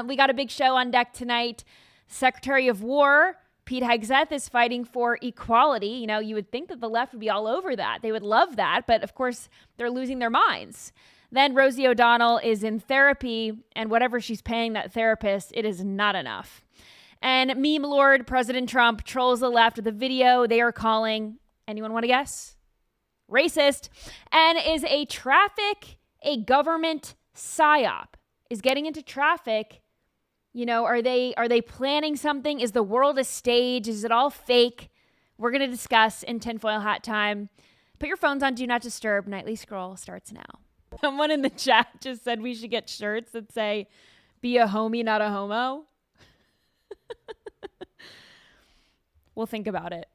We got a big show on deck tonight. Secretary of War Pete Hegseth is fighting for equality. You know, you would think that the left would be all over that. They would love that, but of course they're losing their minds. Then Rosie O'Donnell is in therapy, and whatever she's paying that therapist, it is not enough. And meme lord President Trump trolls the left with a video they are calling, anyone want to guess? Racist. And is a government psyop. Is getting into traffic, you know, are they planning something? Is the world a stage? Is it all fake? We're going to discuss in tinfoil hat time. Put your phones on Do Not Disturb. Nightly Scroll starts now. Someone in the chat just said we should get shirts that say, be a homie, not a homo. We'll think about it.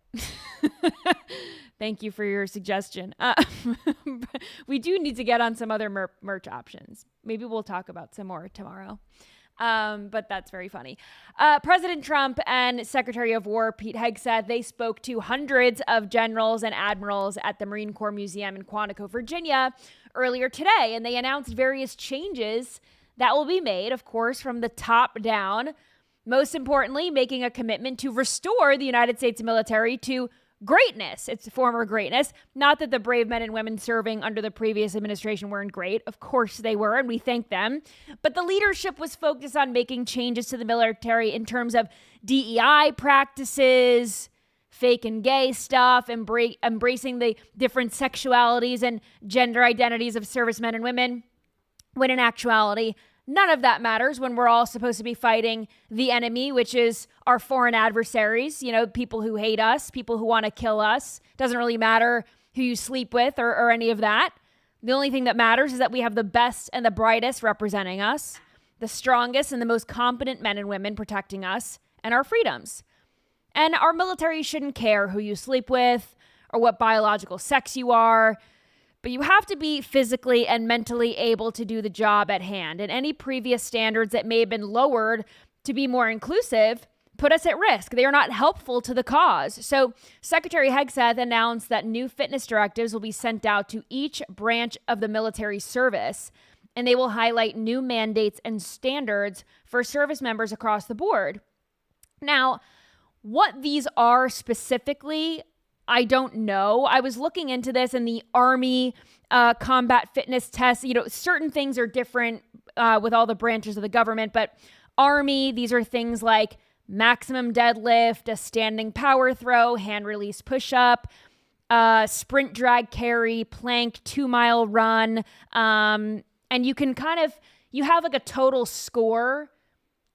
Thank you for your suggestion. We do need to get on some other merch options. Maybe we'll talk about some more tomorrow. But that's very funny. President Trump and Secretary of War Pete Hegseth, they spoke to hundreds of generals and admirals at the Marine Corps Museum in Quantico, Virginia earlier today. And they announced various changes that will be made, of course, from the top down. Most importantly, making a commitment to restore the United States military to greatness. It's former greatness. Not that the brave men and women serving under the previous administration weren't great. Of course they were, and we thank them. But the leadership was focused on making changes to the military in terms of DEI practices, fake and gay stuff, embracing the different sexualities and gender identities of servicemen and women, when in actuality, none of that matters when we're all supposed to be fighting the enemy, which is our foreign adversaries, you know, people who hate us, people who want to kill us. Doesn't really matter who you sleep with or any of that. The only thing that matters is that we have the best and the brightest representing us, the strongest and the most competent men and women protecting us and our freedoms. And our military shouldn't care who you sleep with or what biological sex you are. But you have to be physically and mentally able to do the job at hand. And any previous standards that may have been lowered to be more inclusive put us at risk. They are not helpful to the cause. So Secretary Hegseth announced that new fitness directives will be sent out to each branch of the military service, and they will highlight new mandates and standards for service members across the board. Now, what these are specifically, I don't know. I was looking into this in the Army combat fitness test. You know, certain things are different with all the branches of the government, but Army, these are things like maximum deadlift, a standing power throw, hand release push-up, sprint drag carry, plank, 2-mile run. And you can you have like a total score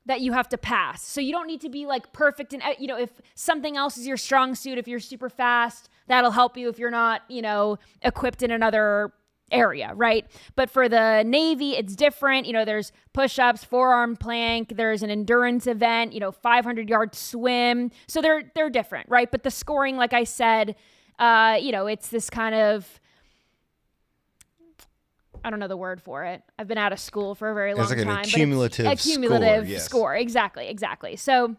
that you have to pass. So you don't need to be like perfect. And, you know, if something else is your strong suit, if you're super fast, that'll help you if you're not, you know, equipped in another area, right? But for the Navy, it's different. You know, there's push-ups, forearm plank, there's an endurance event, you know, 500-yard swim. So they're different, right? But the scoring, like I said, you know, it's this kind of, I don't know the word for it. I've been out of school for a very long time. It's like a cumulative score. Exactly. So,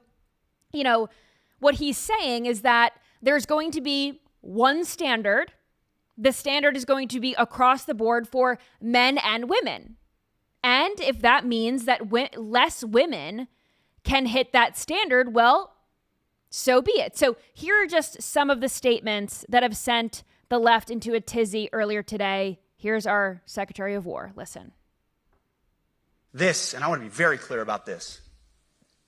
you know, what he's saying is that there's going to be one standard. The standard is going to be across the board for men and women. And if that means that less women can hit that standard, well, so be it. So here are just some of the statements that have sent the left into a tizzy earlier today. Here's our Secretary of War. Listen. This, and I want to be very clear about this,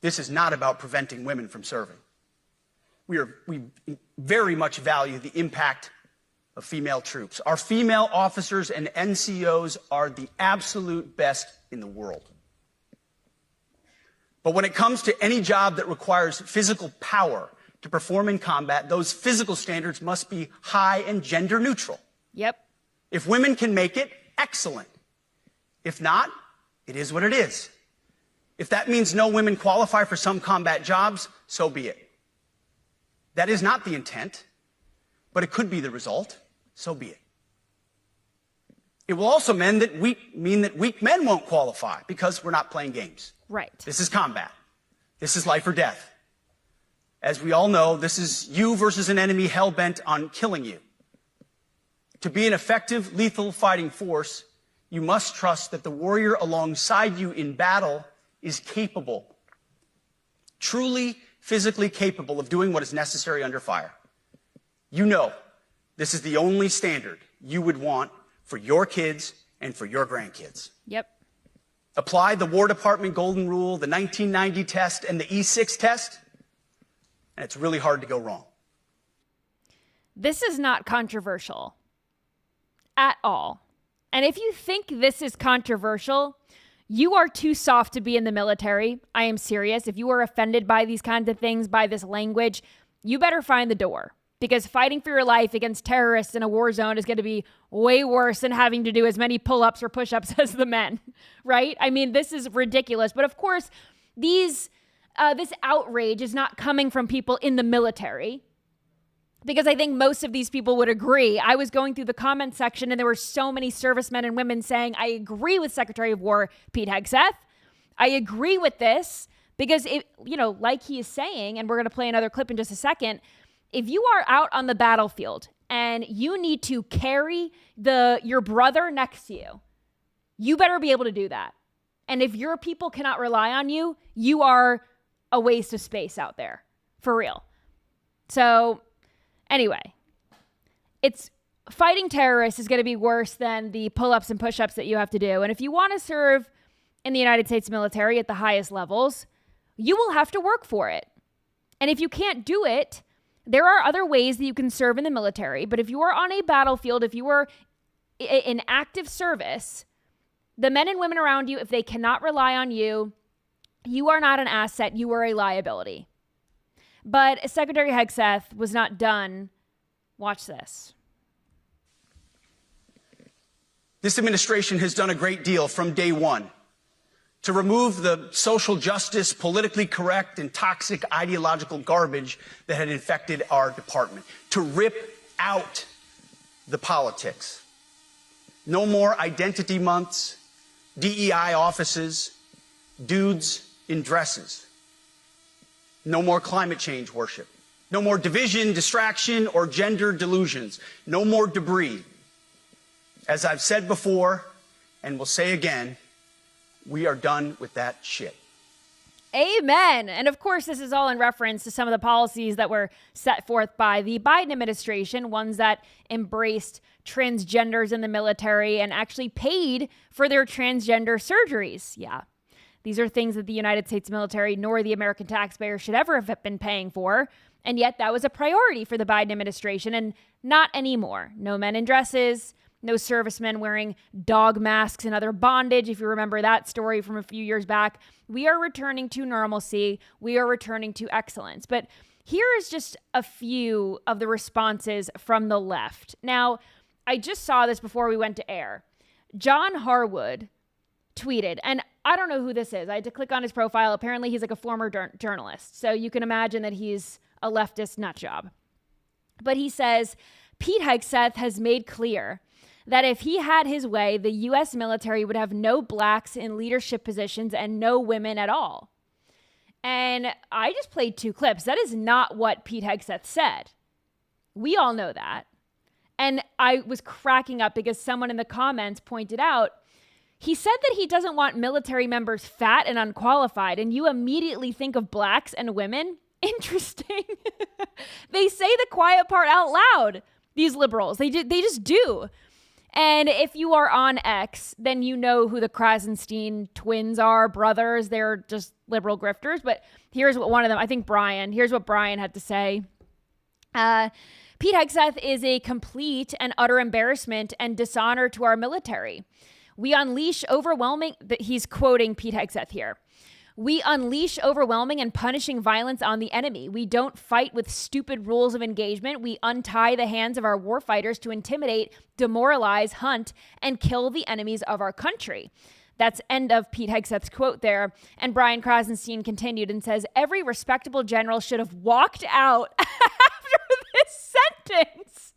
this is not about preventing women from serving. We very much value the impact of female troops. Our female officers and NCOs are the absolute best in the world. But when it comes to any job that requires physical power to perform in combat, those physical standards must be high and gender neutral. Yep. If women can make it, excellent. If not, it is what it is. If that means no women qualify for some combat jobs, so be it. That is not the intent, but it could be the result, so be it. It will also mean that weak men won't qualify because we're not playing games. Right. This is combat. This is life or death. As we all know, this is you versus an enemy hell-bent on killing you. To be an effective, lethal fighting force, you must trust that the warrior alongside you in battle is capable, truly physically capable of doing what is necessary under fire, you know this is the only standard you would want for your kids and for your grandkids. Yep. Apply the War Department Golden Rule, the 1990 test, and the E6 test, and it's really hard to go wrong. This is not controversial at all. And if you think this is controversial, you are too soft to be in the military. I am serious. If you are offended by these kinds of things, by this language, you better find the door. Because fighting for your life against terrorists in a war zone is going to be way worse than having to do as many pull-ups or push-ups as the men, right? I mean, this is ridiculous. But of course, this outrage is not coming from people in the military, because I think most of these people would agree. I was going through the comment section and there were so many servicemen and women saying, I agree with Secretary of War Pete Hegseth. I agree with this because, like he is saying, and we're going to play another clip in just a second, if you are out on the battlefield and you need to carry your brother next to you, you better be able to do that. And if your people cannot rely on you, you are a waste of space out there, for real. So anyway, fighting terrorists is going to be worse than the pull-ups and push-ups that you have to do. And if you want to serve in the United States military at the highest levels, you will have to work for it. And if you can't do it, there are other ways that you can serve in the military. But if you are on a battlefield, if you are in active service, the men and women around you, if they cannot rely on you, you are not an asset. You are a liability. But Secretary Hegseth was not done. Watch this. This administration has done a great deal from day one to remove the social justice, politically correct, and toxic ideological garbage that had infected our department, to rip out the politics. No more identity months, DEI offices, dudes in dresses. No more climate change worship. No more division, distraction, or gender delusions. No more debris. As I've said before, and will say again, we are done with that shit. Amen. And of course, this is all in reference to some of the policies that were set forth by the Biden administration, ones that embraced transgenders in the military and actually paid for their transgender surgeries. Yeah. These are things that the United States military nor the American taxpayer should ever have been paying for. And yet that was a priority for the Biden administration, and not anymore. No men in dresses, no servicemen wearing dog masks and other bondage. If you remember that story from a few years back, we are returning to normalcy. We are returning to excellence. But here is just a few of the responses from the left. Now, I just saw this before we went to air. John Harwood tweeted, and I don't know who this is. I had to click on his profile. Apparently, he's like a former journalist. So you can imagine that he's a leftist nut job. But he says, Pete Hegseth has made clear that if he had his way, the U.S. military would have no blacks in leadership positions and no women at all. And I just played two clips. That is not what Pete Hegseth said. We all know that. And I was cracking up because someone in the comments pointed out, he said that he doesn't want military members fat and unqualified, and you immediately think of blacks and women? Interesting. They say the quiet part out loud, these liberals. They just do. And if you are on X, then you know who the Krasenstein twins are, brothers. They're just liberal grifters. But here's what one of them, I think Brian, here's what Brian had to say. Pete Hegseth is a complete and utter embarrassment and dishonor to our military. We unleash overwhelming, he's quoting Pete Hegseth here. We unleash overwhelming and punishing violence on the enemy. We don't fight with stupid rules of engagement. We untie the hands of our warfighters to intimidate, demoralize, hunt, and kill the enemies of our country. That's end of Pete Hegseth's quote there. And Brian Krasenstein continued and says, every respectable general should have walked out after this sentence.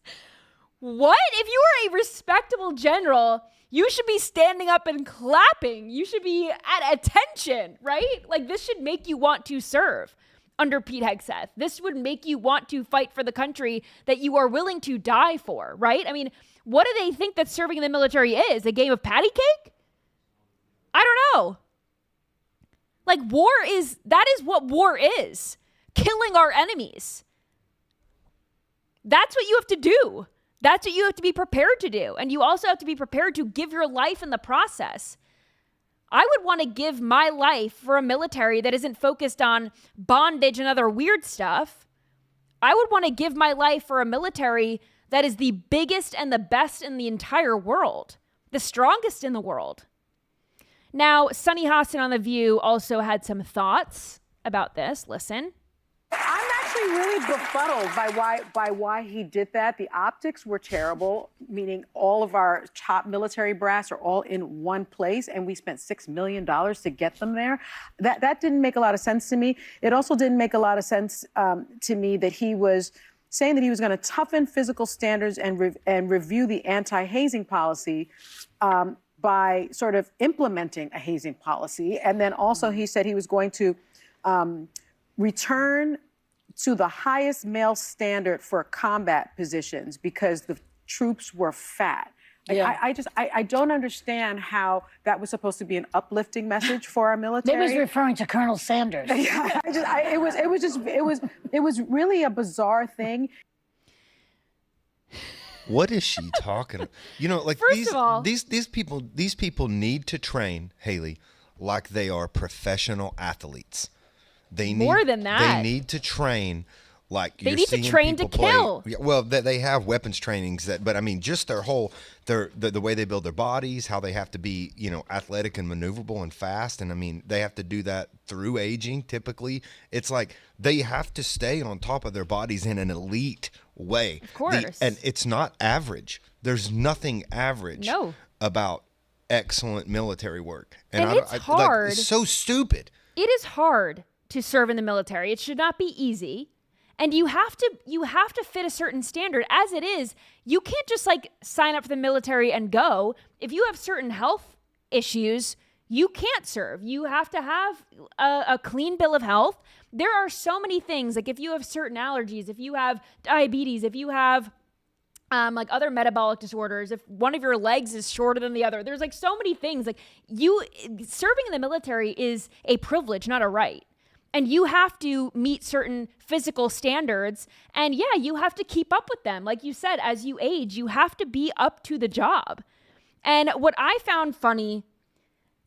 What? If you are a respectable general, you should be standing up and clapping. You should be at attention, right? Like, this should make you want to serve under Pete Hegseth. This would make you want to fight for the country that you are willing to die for, right? I mean, what do they think that serving in the military is? A game of patty cake? I don't know. Like that is what war is. Killing our enemies. That's what you have to do. That's what you have to be prepared to do. And you also have to be prepared to give your life in the process. I would want to give my life for a military that isn't focused on bondage and other weird stuff. I would want to give my life for a military that is the biggest and the best in the entire world, the strongest in the world. Now, Sunny Hostin on The View also had some thoughts about this. Listen. I'm actually really befuddled by why he did that. The optics were terrible, meaning all of our top military brass are all in one place, and we spent $6 million to get them there. That didn't make a lot of sense to me. It also didn't make a lot of sense to me that he was saying that he was going to toughen physical standards and review the anti-hazing policy by sort of implementing a hazing policy. And then also he said he was going to return to the highest male standard for combat positions because the troops were fat. Yeah. I don't understand how that was supposed to be an uplifting message for our military. Maybe he's referring to Colonel Sanders. It was really a bizarre thing. What is she talking about? You know, like First of all, these people need to train, Hayley, like they are professional athletes. More than that. They need to train like they need to train to kill. Well, they have weapons trainings but I mean, just their whole the way they build their bodies, how they have to be, you know, athletic and maneuverable and fast, and I mean, they have to do that through aging. Typically, it's like they have to stay on top of their bodies in an elite way. Of course, and it's not average. There's nothing average about excellent military work, and it's hard. It's so stupid. It is hard to serve in the military. It should not be easy. And you have to fit a certain standard. As it is, you can't just like sign up for the military and go. If you have certain health issues, you can't serve. You have to have a clean bill of health. There are so many things, like if you have certain allergies, if you have diabetes, if you have like other metabolic disorders, if one of your legs is shorter than the other, there's like so many things. Like serving in the military is a privilege, not a right. And you have to meet certain physical standards. And yeah, you have to keep up with them. Like you said, as you age, you have to be up to the job. And what I found funny,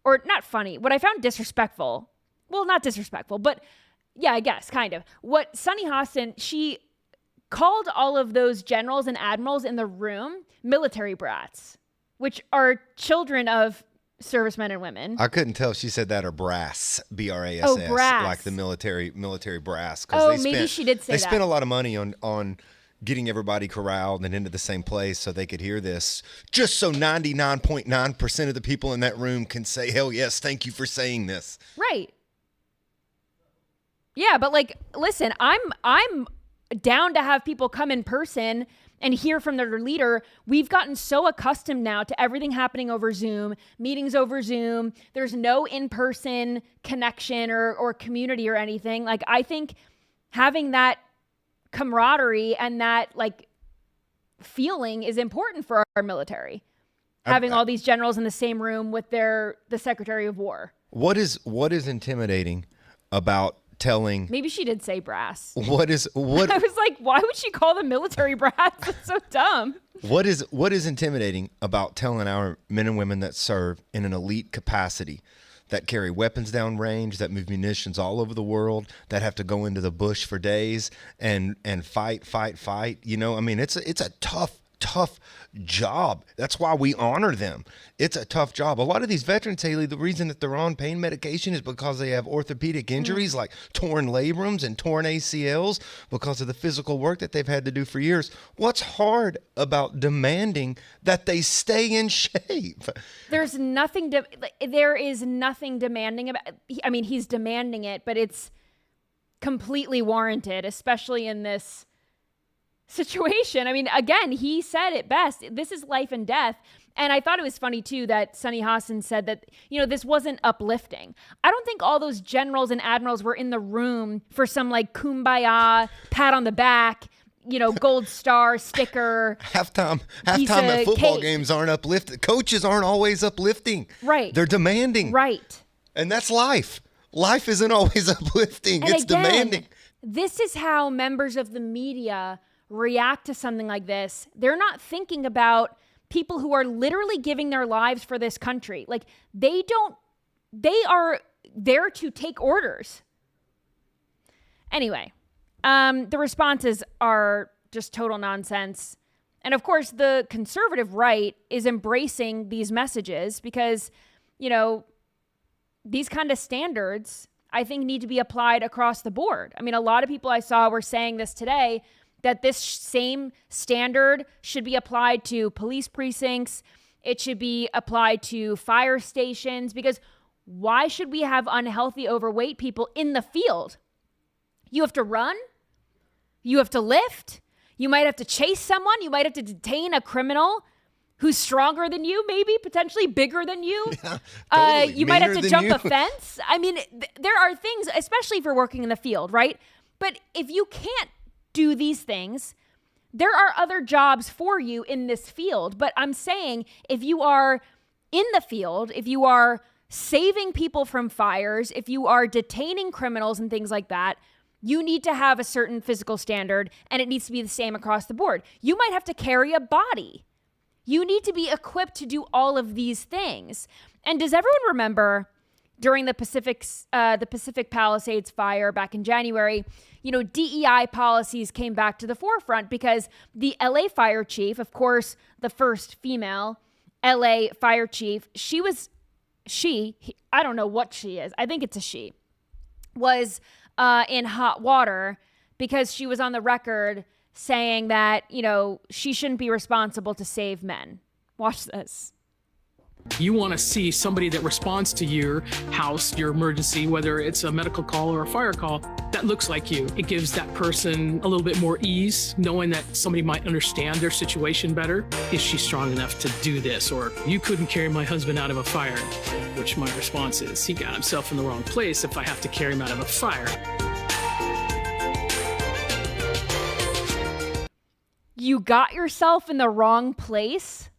or not funny, what I found disrespectful, well, not disrespectful, but yeah, I guess, kind of. What Sunny Hostin, she called all of those generals and admirals in the room military brats, which are children of servicemen and women. I couldn't tell if she said that or brass, B-R-A-S-S, oh, brass. Like the military brass. Oh, maybe she did say that. They spent a lot of money on getting everybody corralled and into the same place so they could hear this, just so 99.9% of the people in that room can say, hell yes, thank you for saying this. Right. Yeah, but like, listen, I'm down to have people come in person and hear from their leader. We've gotten so accustomed now to everything happening over Zoom, meetings over Zoom. There's no in-person connection or community or anything. Like, I think having that camaraderie and that like feeling is important for our military. Having all these generals in the same room with the Secretary of War. What is intimidating about telling? Maybe she did say brass. What? I was like, why would she call them military brass? That's so dumb. What is intimidating about telling our men and women that serve in an elite capacity, that carry weapons down range, that move munitions all over the world, that have to go into the bush for days and fight? You know, I mean, it's a tough job. That's why we honor them. It's a tough job. A lot of these veterans, Hayley, the reason that they're on pain medication is because they have orthopedic injuries like torn labrums and torn ACLs because of the physical work that they've had to do for years. What's hard about demanding that they stay in shape? There is nothing demanding about. I mean, he's demanding it, but it's completely warranted, especially in this situation. I mean, again, he said it best. This is life and death. And I thought it was funny, too, that Sunny Hostin said that, you know, this wasn't uplifting. I don't think all those generals and admirals were in the room for some, like, kumbaya, pat on the back, you know, gold star sticker. Halftime at football games aren't uplifting. Coaches aren't always uplifting. Right. They're demanding. Right. And that's life. Life isn't always uplifting. And it's again, demanding. This is how members of the media react to something like this. They're not thinking about people who are literally giving their lives for this country. Like, they are there to take orders. Anyway, the responses are just total nonsense. And of course, the conservative right is embracing these messages because, you know, these kind of standards, I think, need to be applied across the board. I mean, a lot of people I saw were saying this today, that this same standard should be applied to police precincts. It should be applied to fire stations, because why should we have unhealthy, overweight people in the field? You have to run. You have to lift. You might have to chase someone. You might have to detain a criminal who's stronger than you, maybe potentially bigger than you. Yeah, totally. You might have to jump you. a fence. I mean, there are things, especially for working in the field, right? But if you can't do these things, there are other jobs for you in this field. But I'm saying, if you are in the field, if you are saving people from fires, if you are detaining criminals and things like that, you need to have a certain physical standard, and it needs to be the same across the board. You might have to carry a body. You need to be equipped to do all of these things. And does everyone remember during the Pacific Palisades fire back in January, you know, DEI policies came back to the forefront because the LA fire chief, of course, the first female LA fire chief, I don't know what she is. I think it's a she, was in hot water because she was on the record saying that, you know, she shouldn't be responsible to save men. Watch this. You want to see somebody that responds to your house, your emergency, whether it's a medical call or a fire call, that looks like you. It gives that person a little bit more ease, knowing that somebody might understand their situation better. Is she strong enough to do this? Or, you couldn't carry my husband out of a fire, which my response is, he got himself in the wrong place if I have to carry him out of a fire. You got yourself in the wrong place?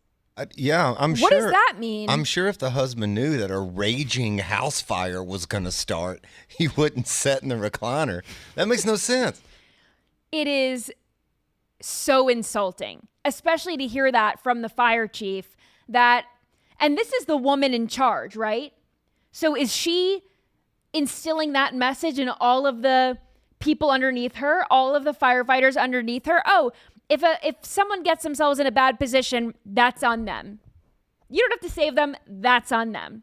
Yeah, I'm sure. What does that mean? I'm sure if the husband knew that a raging house fire was going to start, he wouldn't sit in the recliner. That makes no sense. It is so insulting, especially to hear that from the fire chief, and this is the woman in charge, right? So is she instilling that message in all of the people underneath her, all of the firefighters underneath her? Oh, if someone gets themselves in a bad position, that's on them. You don't have to save them. That's on them.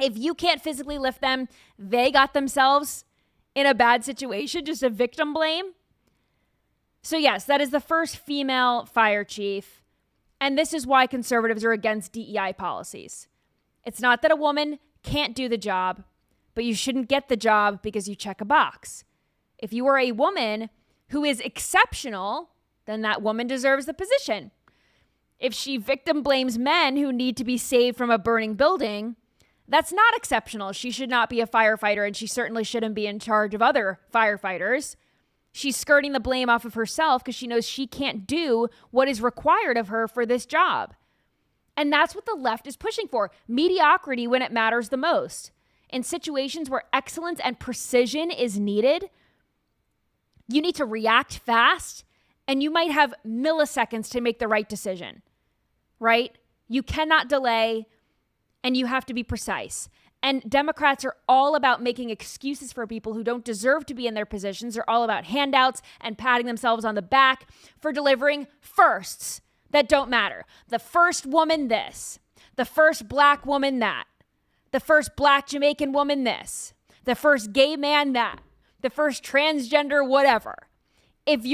If you can't physically lift them, they got themselves in a bad situation, just a victim blame. So yes, that is the first female fire chief. And this is why conservatives are against DEI policies. It's not that a woman can't do the job, but you shouldn't get the job because you check a box. If you are a woman who is exceptional, then that woman deserves the position. If she victim blames men who need to be saved from a burning building, that's not exceptional. She should not be a firefighter, and she certainly shouldn't be in charge of other firefighters. She's skirting the blame off of herself because she knows she can't do what is required of her for this job. And that's what the left is pushing for. Mediocrity when it matters the most. In situations where excellence and precision is needed, you need to react fast, and you might have milliseconds to make the right decision, right? You cannot delay, and you have to be precise. And Democrats are all about making excuses for people who don't deserve to be in their positions. They're all about handouts and patting themselves on the back for delivering firsts that don't matter. The first woman this, the first black woman that, the first black Jamaican woman this, the first gay man that, the first transgender whatever. If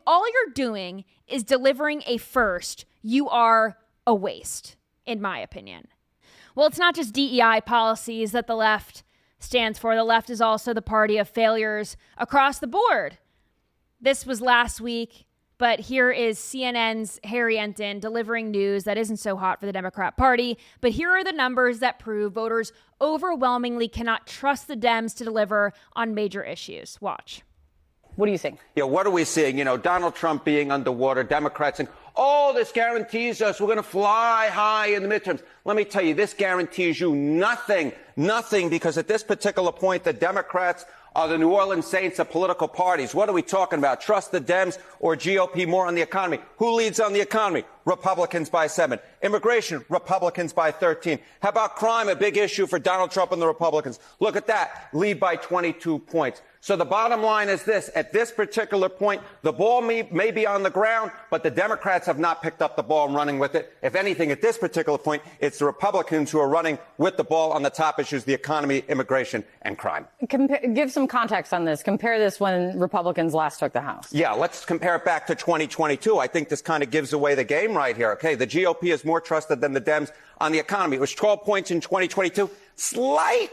all you're doing is delivering a first, you are a waste, in my opinion. Well, it's not just DEI policies that the left stands for. The left is also the party of failures across the board. This was last week, but here is CNN's Harry Enton delivering news that isn't so hot for the Democrat Party. But here are the numbers that prove voters overwhelmingly cannot trust the Dems to deliver on major issues. Watch. What do you think? Yeah, what are we seeing? You know, Donald Trump being underwater, Democrats, and Oh, this guarantees us we're going to fly high in the midterms. Let me tell you, this guarantees you nothing, because at this particular point, the Democrats are the New Orleans Saints of political parties. What are we talking about? Trust the Dems or GOP more on the economy? Who leads on the economy? Republicans by 7. Immigration, Republicans by 13. How about crime, a big issue for Donald Trump and the Republicans? Look at that, lead by 22 points. So the bottom line is this. At this particular point, the ball may be on the ground, but the Democrats have not picked up the ball and running with it. If anything, at this particular point, it's the Republicans who are running with the ball on the top issues, the economy, immigration, and crime. Give some context on this. Compare this when Republicans last took the House. Yeah, let's compare it back to 2022. I think this kind of gives away the game right here. Okay, the GOP is more trusted than the Dems on the economy. It was 12 points in 2022. Slight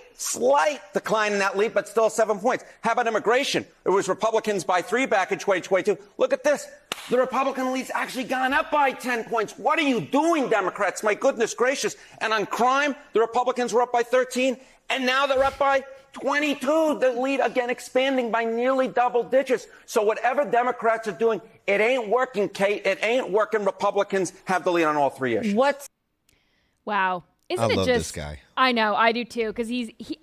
decline in that lead, but still 7 points. How about immigration? It was Republicans by 3 back in 2022. Look at this. The Republican lead's actually gone up by 10 points. What are you doing, Democrats? My goodness gracious. And on crime, the Republicans were up by 13, and now they're up by 22. The lead, again, expanding by nearly double digits. So whatever Democrats are doing, it ain't working, Kate. It ain't working. Republicans have the lead on all 3 issues. Wow. Isn't I it love just, this guy. I know, I do too, because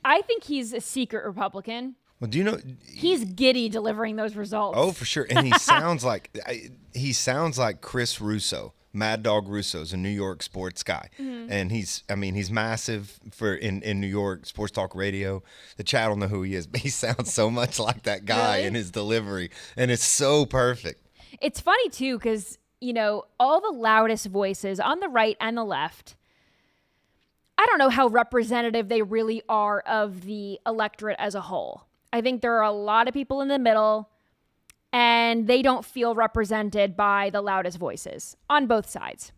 I think he's a secret Republican. Well, do you know He's giddy delivering those results. Oh, for sure. And he sounds like Chris Russo. Mad Dog Russo's a New York sports guy. Mm-hmm. And he's massive in New York sports talk radio. The chat don't know who he is, but he sounds so much like that guy Really? in his delivery. And it's so perfect. It's funny too, because, all the loudest voices on the right and the left, I don't know how representative they really are of the electorate as a whole. I think there are a lot of people in the middle, and they don't feel represented by the loudest voices on both sides.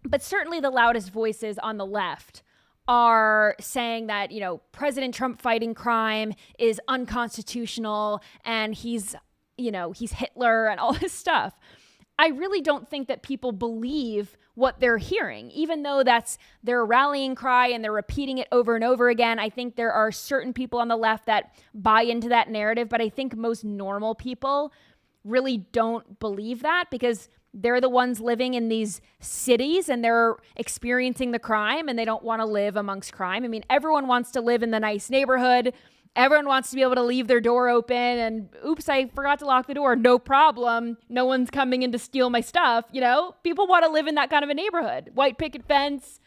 But certainly the loudest voices on the left are saying that, President Trump fighting crime is unconstitutional and he's Hitler and all this stuff. I really don't think that people believe what they're hearing, even though that's their rallying cry and they're repeating it over and over again. I think there are certain people on the left that buy into that narrative, but I think most normal people really don't believe that because they're the ones living in these cities and they're experiencing the crime and they don't want to live amongst crime. I mean, everyone wants to live in the nice neighborhood. Everyone wants to be able to leave their door open and, oops, I forgot to lock the door. No problem. No one's coming in to steal my stuff. People want to live in that kind of a neighborhood. White picket fence.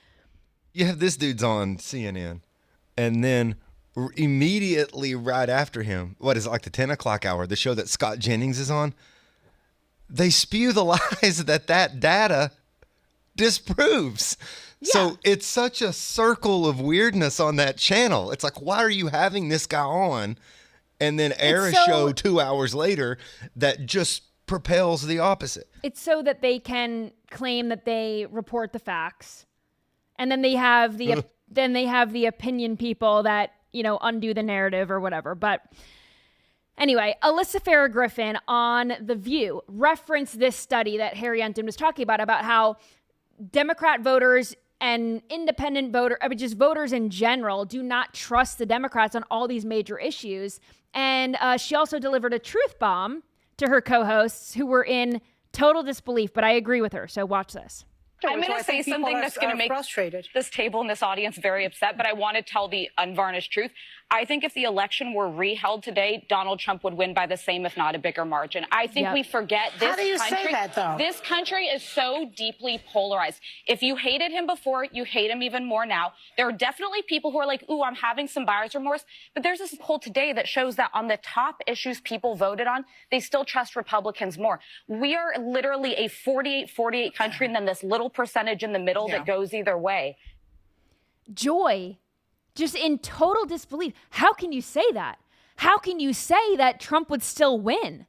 You have this dude's on CNN, and then immediately right after him, what is it, like the 10 o'clock hour, the show that Scott Jennings is on, they spew the lies that data disproves. Yeah. So it's such a circle of weirdness on that channel. It's like, why are you having this guy on and then air a show 2 hours later that just propels the opposite? It's so that they can claim that they report the facts. And then they have the opinion people that, undo the narrative or whatever. But anyway, Alyssa Farah Griffin on The View referenced this study that Harry Enton was talking about how Democrat voters and independent just voters in general do not trust the Democrats on all these major issues. And she also delivered a truth bomb to her co-hosts who were in total disbelief, but I agree with her. So watch this. I'm going to say something that's going to make this table and this audience very upset, but I want to tell the unvarnished truth. I think if the election were reheld today, Donald Trump would win by the same, if not a bigger margin. I think we forget this country. How do you say that, though? This country is so deeply polarized. If you hated him before, you hate him even more now. There are definitely people who are like, ooh, I'm having some buyer's remorse. But there's this poll today that shows that on the top issues people voted on, they still trust Republicans more. We are literally a 48-48 country, and then this little percentage in the middle that goes either way. Joy. Just in total disbelief. How can you say that? How can you say that Trump would still win?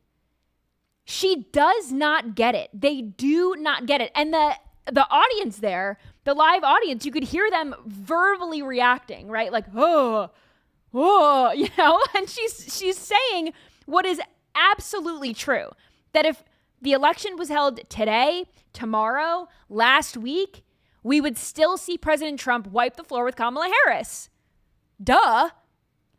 She does not get it. They do not get it. And the audience there, the live audience, you could hear them verbally reacting, right? Like, oh, and she's saying what is absolutely true. That if the election was held today, tomorrow, last week, we would still see President Trump wipe the floor with Kamala Harris. Duh.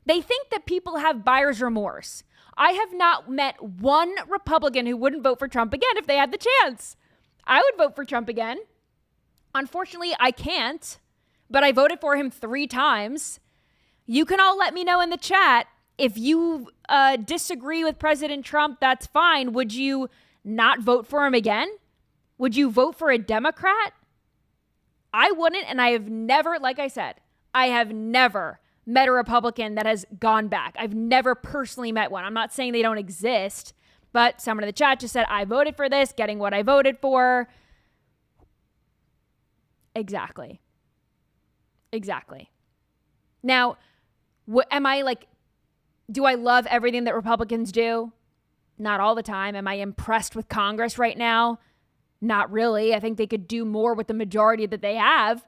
They think that people have buyer's remorse. I have not met one Republican who wouldn't vote for Trump again if they had the chance. I would vote for Trump again. Unfortunately, I can't, but I voted for him 3 times. You can all let me know in the chat. If you disagree with President Trump, that's fine. Would you not vote for him again? Would you vote for a Democrat? I wouldn't, and I have never, like I said, I have never met a Republican that has gone back. I've never personally met one. I'm not saying they don't exist, but someone in the chat just said, I voted for this, getting what I voted for. Exactly. Now, am I like, do I love everything that Republicans do? Not all the time. Am I impressed with Congress right now? Not really. I think they could do more with the majority that they have.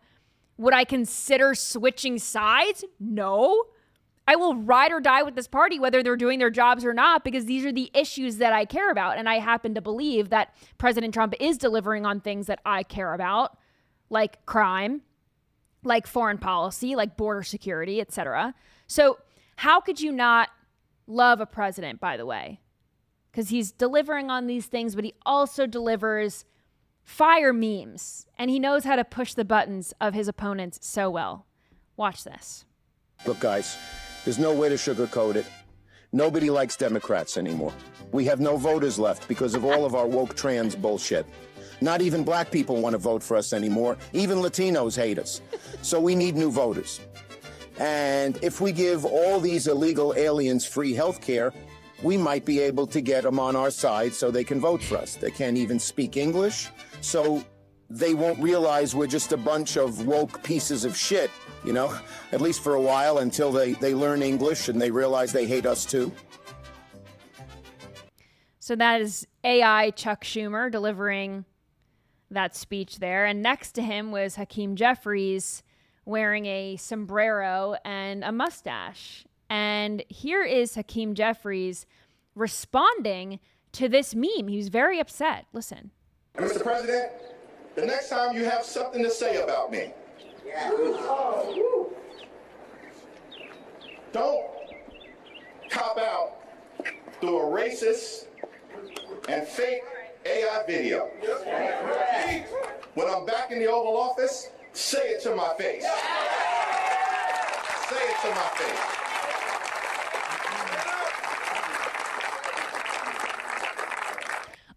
Would I consider switching sides? No. I will ride or die with this party, whether they're doing their jobs or not, because these are the issues that I care about. And I happen to believe that President Trump is delivering on things that I care about, like crime, like foreign policy, like border security, etc. So how could you not love a president, by the way? Because he's delivering on these things, but he also delivers fire memes, and he knows how to push the buttons of his opponents so well. Watch this. Look, guys, there's no way to sugarcoat it. Nobody likes Democrats anymore. We have no voters left because of all of our woke trans bullshit. Not even black people want to vote for us anymore. Even Latinos hate us. So we need new voters. And if we give all these illegal aliens free health care, we might be able to get them on our side so they can vote for us. They can't even speak English, so they won't realize we're just a bunch of woke pieces of shit, you know, at least for a while until they learn English and they realize they hate us too. So that is AI Chuck Schumer delivering that speech there. And next to him was Hakeem Jeffries wearing a sombrero and a mustache. And here is Hakeem Jeffries responding to this meme. He was very upset. Listen. Mr. President, the next time you have something to say about me, don't cop out through a racist and fake AI video. When I'm back in the Oval Office, say it to my face. Say it to my face.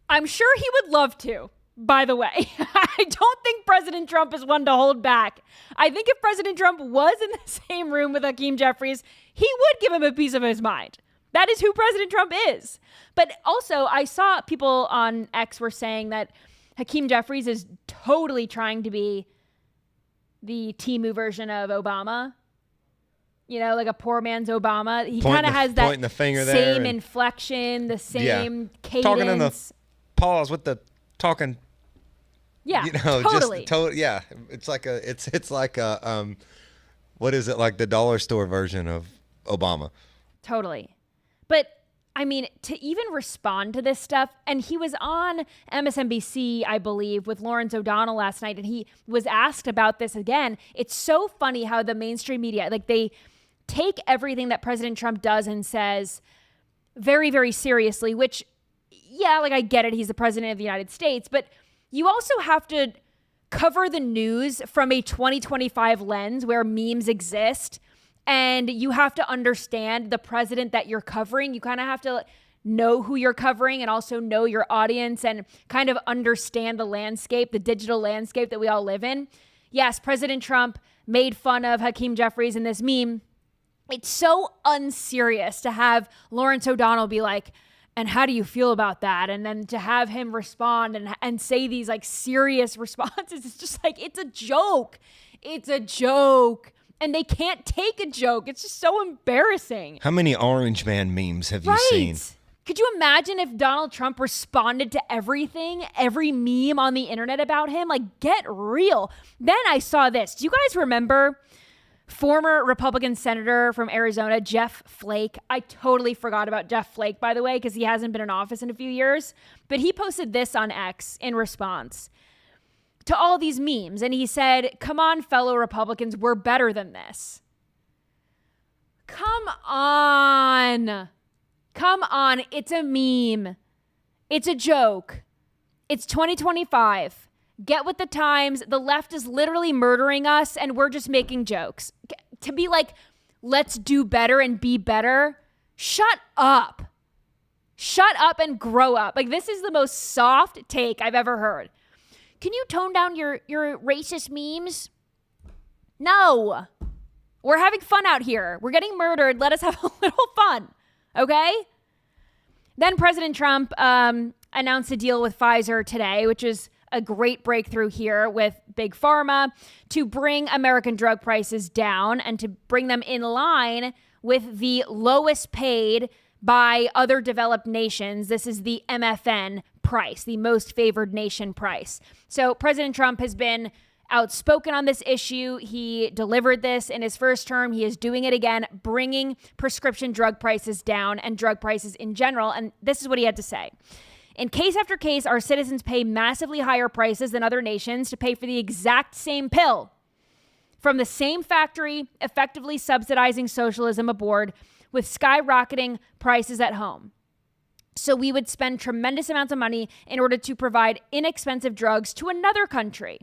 I'm sure he would love to, by the way. I don't think President Trump is one to hold back. I think if President Trump was in the same room with Hakeem Jeffries, he would give him a piece of his mind. That is who President Trump is. But also, I saw people on X were saying that Hakeem Jeffries is totally trying to be the Temu version of Obama. You know, like a poor man's Obama. He kind of has that pointing the finger same there and inflection, the same cadence. Talking in the pause with the talking. Yeah, you know, totally. Yeah, it's like a what is it, like the dollar store version of Obama? Totally. But I mean, to even respond to this stuff, and he was on MSNBC, I believe, with Lawrence O'Donnell last night, and he was asked about this again. It's so funny how the mainstream media, like, they take everything that President Trump does and says very, very seriously, which, yeah, like, I get it. He's the president of the United States, but you also have to cover the news from a 2025 lens where memes exist. And you have to understand the president that you're covering. You kind of have to know who you're covering and also know your audience and kind of understand the landscape, the digital landscape that we all live in. Yes, President Trump made fun of Hakeem Jeffries in this meme. It's so unserious to have Lawrence O'Donnell be like, and how do you feel about that? And then to have him respond and say these like serious responses, it's just like, it's a joke. It's a joke. And they can't take a joke. It's just so embarrassing. How many Orange Man memes have you seen? Could you imagine if Donald Trump responded to everything, every meme on the internet about him? Like, get real. Then I saw this. Do you guys remember former Republican senator from Arizona, Jeff Flake? I totally forgot about Jeff Flake, by the way, because he hasn't been in office in a few years. But he posted this on X in response to all these memes. And he said, come on, fellow Republicans, we're better than this. Come on. Come on. It's a meme. It's a joke. It's 2025. Get with the times. The left is literally murdering us and we're just making jokes. To be like, let's do better and be better. Shut up. Shut up and grow up. Like, this is the most soft take I've ever heard. Can you tone down your racist memes? No. We're having fun out here. We're getting murdered. Let us have a little fun. Okay? Then President Trump announced a deal with Pfizer today, which is a great breakthrough here with Big Pharma to bring American drug prices down and to bring them in line with the lowest paid by other developed nations. This is the MFN price, the most favored nation price. So President Trump has been outspoken on this issue. He delivered this in his first term. He is doing it again, bringing prescription drug prices down and drug prices in general. And this is what he had to say. In case after case, our citizens pay massively higher prices than other nations to pay for the exact same pill from the same factory, effectively subsidizing socialism aboard with skyrocketing prices at home. So we would spend tremendous amounts of money in order to provide inexpensive drugs to another country.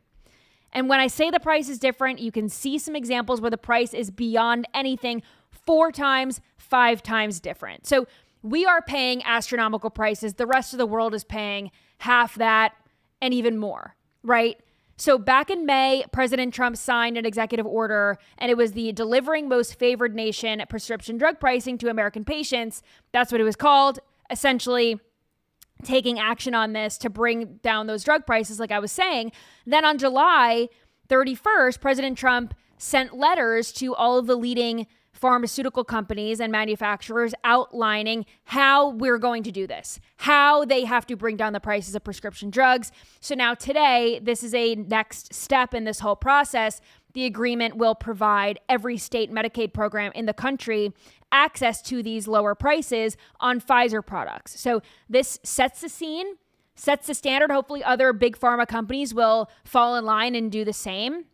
And when I say the price is different, you can see some examples where the price is beyond anything, 4 times, 5 times different. So we are paying astronomical prices. The rest of the world is paying half that and even more, right? So back in May, President Trump signed an executive order, and it was the Delivering Most Favored Nation prescription drug pricing to American patients. That's what it was called. Essentially taking action on this to bring down those drug prices, like I was saying. Then on July 31st, President Trump sent letters to all of the leading pharmaceutical companies and manufacturers outlining how we're going to do this, how they have to bring down the prices of prescription drugs. So now today, this is a next step in this whole process. The agreement will provide every state Medicaid program in the country access to these lower prices on Pfizer products. So this sets the scene, sets the standard. Hopefully other big pharma companies will fall in line and do the same.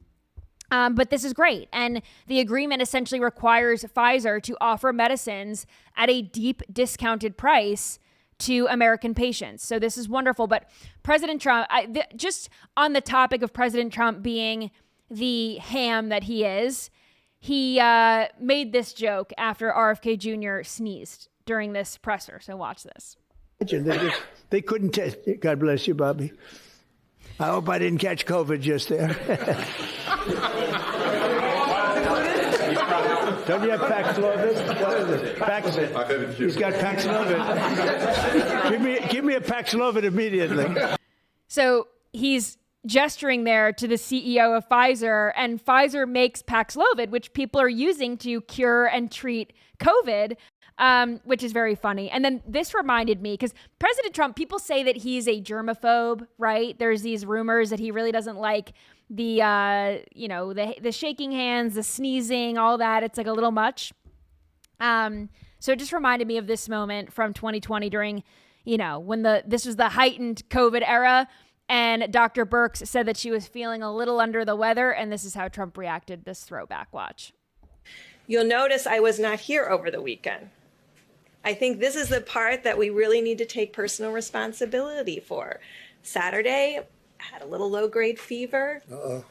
But this is great. And the agreement essentially requires Pfizer to offer medicines at a deep discounted price to American patients. So this is wonderful. But President Trump, just on the topic of President Trump being the ham that he is, he made this joke after RFK Jr. sneezed during this presser. So watch this. They couldn't test it. God bless you, Bobby. I hope I didn't catch COVID just there. Don't you have Paxlovid? What is it? Paxlovid. He's got Paxlovid. Give me a Paxlovid immediately. So he's gesturing there to the CEO of Pfizer, and Pfizer makes Paxlovid, which people are using to cure and treat COVID. Which is very funny. And then this reminded me, because President Trump, people say that he's a germaphobe, right? There's these rumors that he really doesn't like the shaking hands, the sneezing, all that. It's like a little much. So it just reminded me of this moment from 2020 during, when this was the heightened COVID era, and Dr. Birx said that she was feeling a little under the weather, and this is how Trump reacted. This throwback, watch. You'll notice I was not here over the weekend. I think this is the part that we really need to take personal responsibility for. Saturday, I had a little low-grade fever. Uh-oh.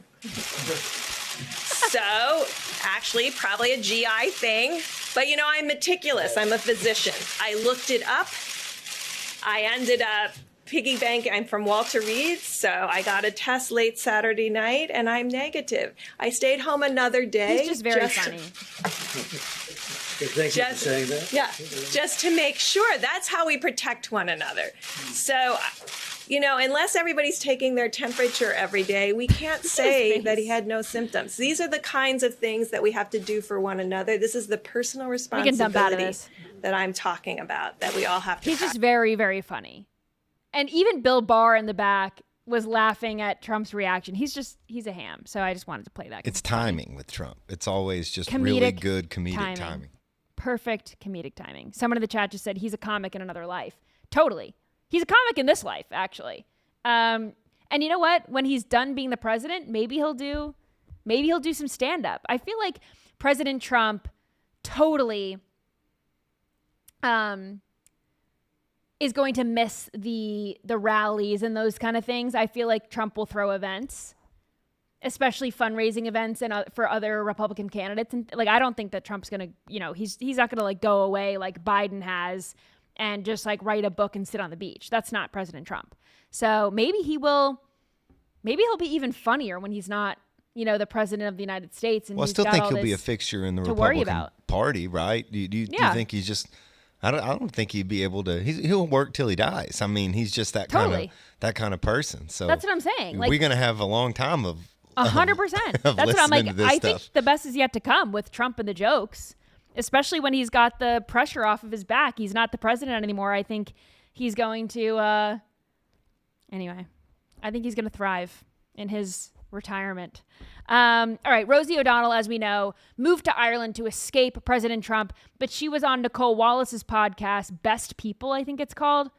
So, actually, probably a GI thing. But, I'm meticulous. I'm a physician. I looked it up. I ended up piggy banking. I'm from Walter Reed, so I got a test late Saturday night, and I'm negative. I stayed home another day. He's just very funny. Thank you for saying that. Yeah, just to make sure. That's how we protect one another. So, unless everybody's taking their temperature every day, we can't say that he had no symptoms. These are the kinds of things that we have to do for one another. This is the personal responsibility that I'm talking about, that we all have to He's just very, very funny. And even Bill Barr in the back was laughing at Trump's reaction. He's a ham. So I just wanted to play that. It's timing with Trump. It's always just really good comedic timing. Perfect comedic timing. Someone in the chat just said he's a comic in another life. Totally. He's a comic in this life, actually. And you know what? When he's done being the president, maybe he'll do some stand-up. I feel like President Trump totally is going to miss the rallies and those kind of things. I feel like Trump will throw events, especially fundraising events and for other Republican candidates. And like, I don't think that Trump's going to, he's not going to like go away like Biden has and just like write a book and sit on the beach. That's not President Trump. So maybe he'll be even funnier when he's not, the president of the United States. And well, I still think he'll be a fixture in the Republican Party, right? Do you think he's just? I don't think he'd be able to. He'll work till he dies. I mean, he's just that kind of person. So that's what I'm saying. Like, we're gonna have a long time of 100%. That's what I'm like. I think the best is yet to come with Trump and the jokes, especially when he's got the pressure off of his back. He's not the president anymore. I think he's going to. Anyway, I think he's going to thrive in his retirement. All right, Rosie O'Donnell, as we know, moved to Ireland to escape President Trump, but she was on Nicole Wallace's podcast, Best People, I think it's called.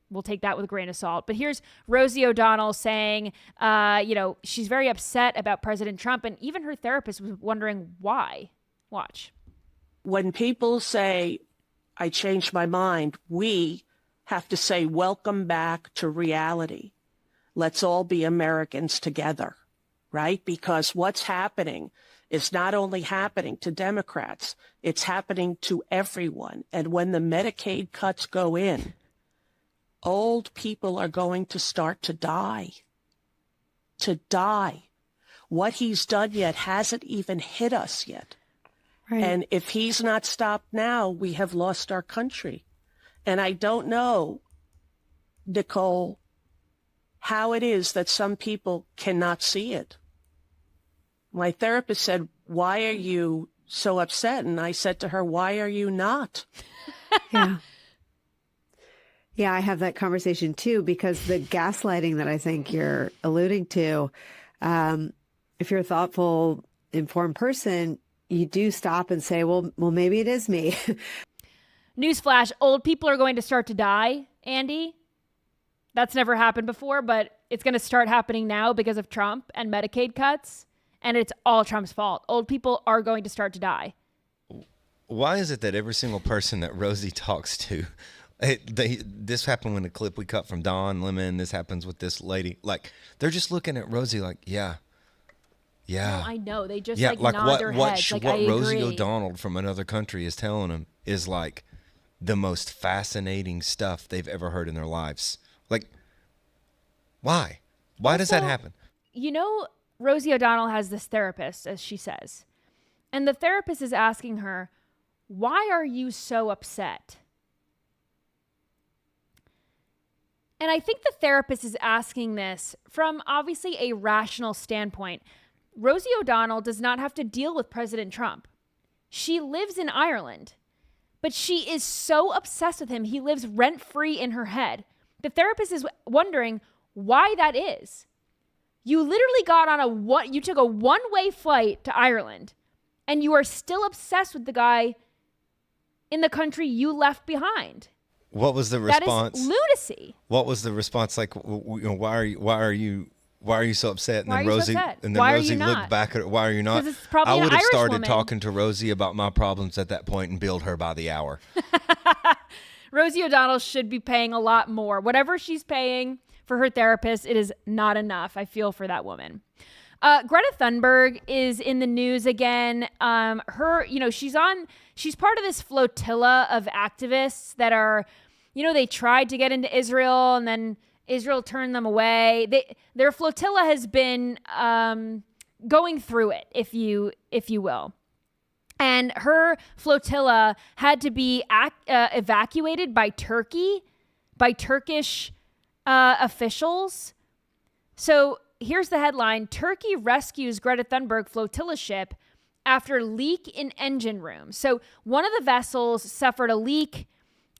We'll take that with a grain of salt. But here's Rosie O'Donnell saying, she's very upset about President Trump, and even her therapist was wondering why. Watch. When people say, I changed my mind, we have to say, welcome back to reality. Let's all be Americans together, right? Because what's happening is not only happening to Democrats, it's happening to everyone. And when the Medicaid cuts go in, old people are going to start to die. What he's done yet hasn't even hit us yet. Right. And if he's not stopped now, we have lost our country. And I don't know, Nicole, how it is that some people cannot see it. My therapist said, why are you so upset? And I said to her, why are you not? Yeah. Yeah, I have that conversation too, because the gaslighting that I think you're alluding to, if you're a thoughtful, informed person, you do stop and say, well, maybe it is me. Newsflash, old people are going to start to die, Andy. That's never happened before, but it's going to start happening now because of Trump and Medicaid cuts, and it's all Trump's fault. Old people are going to start to die. Why is it that every single person that Rosie talks to, this happened when the clip we cut from Don Lemon, this happens with this lady, like, they're just looking at Rosie like, yeah. No, I know. They just nod their heads. Like, what I Rosie agree. O'Donnell from another country is telling them is like the most fascinating stuff they've ever heard in their lives. Like, why? Why does that happen? Rosie O'Donnell has this therapist, as she says, and the therapist is asking her, why are you so upset? And I think the therapist is asking this from obviously a rational standpoint. Rosie O'Donnell does not have to deal with President Trump. She lives in Ireland, but she is so obsessed with him. He lives rent-free in her head. The therapist is wondering why that is. You literally got on you took a one-way flight to Ireland, and you are still obsessed with the guy in the country you left behind. What was the response? That is lunacy. What was the response? Like, why are you so upset? And then Rosie, and then Rosie looked back at it. Why are you not? I would have started talking to Rosie about my problems at that point and billed her by the hour. Rosie O'Donnell should be paying a lot more. Whatever she's paying for her therapist, it is not enough. I feel for that woman. Greta Thunberg is in the news again. She's part of this flotilla of activists that are, they tried to get into Israel and then Israel turned them away. Their flotilla has been going through it, if you will. And her flotilla had to be evacuated by Turkish officials. So here's the headline. Turkey rescues Greta Thunberg flotilla ship after leak in engine room. So one of the vessels suffered a leak.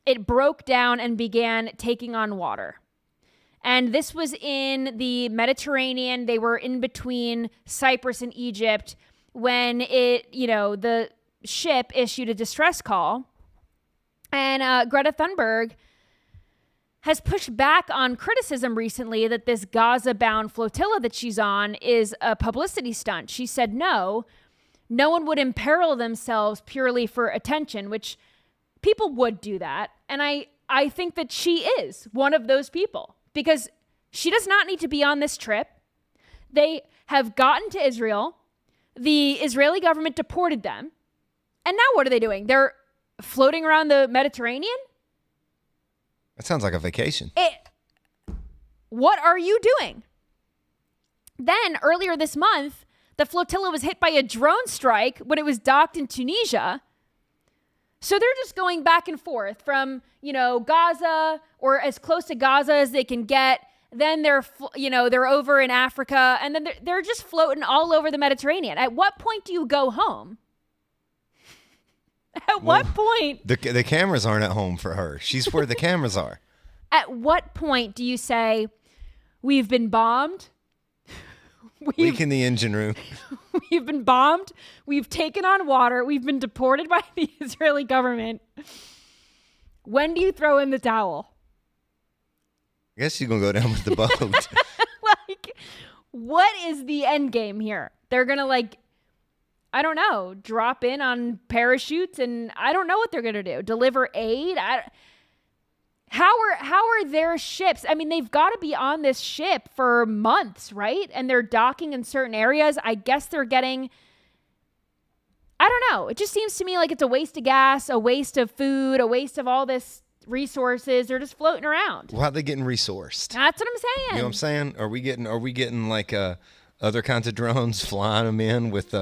It broke down and began taking on water. And this was in the Mediterranean. They were in between Cyprus and Egypt when the ship issued a distress call. And Greta Thunberg has pushed back on criticism recently that this Gaza-bound flotilla that she's on is a publicity stunt. She said no one would imperil themselves purely for attention, which people would do that. And I I think that she is one of those people because she does not need to be on this trip. They have gotten to Israel. The Israeli government deported them. And now what are they doing? They're floating around the Mediterranean? That sounds like a vacation. What are you doing? Then earlier this month, the flotilla was hit by a drone strike when it was docked in Tunisia. So they're just going back and forth from, Gaza or as close to Gaza as they can get. Then they're over in Africa, and then they're just floating all over the Mediterranean. At what point do you go home? At what point? The cameras aren't at home for her. She's where the cameras are. At what point do you say, we've been bombed? Leak in the engine room. We've been bombed. We've taken on water. We've been deported by the Israeli government. When do you throw in the towel? I guess you're going to go down with the boat. What is the end game here? They're going to I don't know, drop in on parachutes and I don't know what they're going to do. Deliver aid? How are their ships? I mean, they've got to be on this ship for months, right? And they're docking in certain areas. I guess they're getting, I don't know. It just seems to me like it's a waste of gas, a waste of food, a waste of all this resources. They're just floating around. Well, how are they getting resourced? That's what I'm saying. You know what I'm saying? Are we getting other kinds of drones flying them in with